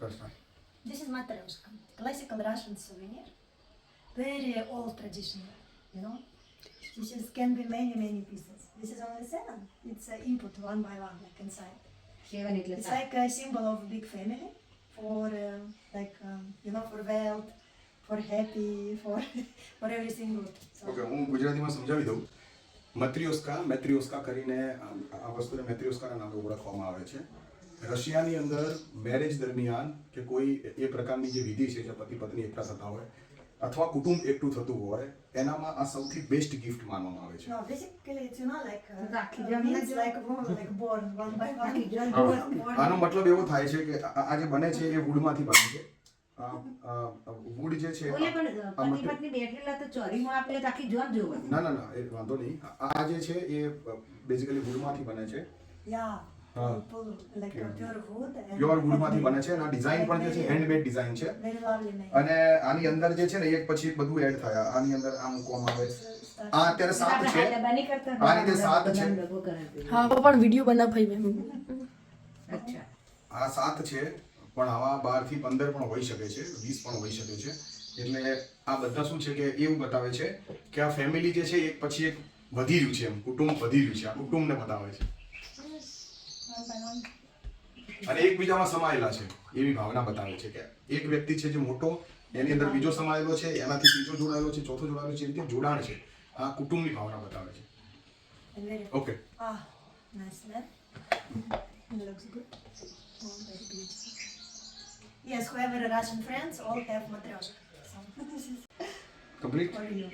That's fine. This is matryoshka, classical Russian souvenir, very old traditional, you know. This is, can be many pieces. This is only 7. It's input one by one, like inside. 7 એટલે It's like a symbol of big family for you know, for wealth, for happy, for everything good. So, okay, હું ગુજરાતીમાં સમજાવી દઉં. મેટ્રિયોસ્કા કરીને આ વસ્તુને મેટ્રિયોસ્કાના નામે ઓળખવામાં આવે છે. રશિયાની અંદર મેરેજ દરમિયાન કે કોઈ એ પ્રકારની જે વિધિ છે જે પતિ પત્ની એકઠા થતા હોય અથવા કુટુંબ એકઠું થતું હોય એનામાં આ સૌથી બેસ્ટ ગિફ્ટ માનવામાં આવે છે. no, basically it's, you know, like rakhi means like born one by one. Born. આનો મતલબ એવો થાય છે કે આ જે બને છે એ વુડમાંથી બને છે. વુડ જે છે ઓલે પણ પતિ પત્ની બેઠેલા તો ચોરીમાં આપણે તો આખી જોર જોવે. ના એ વાંધો નહીં. આ જે છે એ બેઝિકલી વુડમાંથી બને છે. Yeah. હા. Pull, like pure wood. And pure વુડમાંથી બને છે અને આ ડિઝાઇન પણ જે છે હેન્ડમેડ ડિઝાઇન છે. very lovely made. અને આની અંદર જે છે ને એક પછી એક બધું એડ થયા. આની અંદર આ મૂકવામાં આવે. આ અત્યારે 7 છે. બની કરતા આ રીતે 7 છે. ડબ્બો કરાવી. હા પણ વિડિયો બનાવ ભાઈ મેં. અચ્છા આ 7 છે પણ આવા 12 થી 15 પણ હોઈ શકે છે, 20 પણ હોઈ શકે છે. એટલે આ બધા શું છે કે એવું બતાવે છે કે આ ફેમિલી જે છે એક પછી એક વધી રહ્યું છે, એમ કુટુંબ વધી રહ્યું છે. આ કુટુંબને બતાવે છે One by one. અને એકબીજામાં સમાયેલા છે એવી ભાવના બતાવે છે કે એક વ્યક્તિ છે જે મોટો એની અંદર બીજો સમાયેલો છે, એનાથી ત્રીજો જોડાયેલો છે, ચોથો જોડાયેલો છે, એ રીતે જોડાણ છે. આ કુટુંબની ભાવના બતાવે છે. And very okay, nice man. It looks good. Oh, very beautiful. Yes, whoever Russian friends all have matryoshka. So this is complete. for you.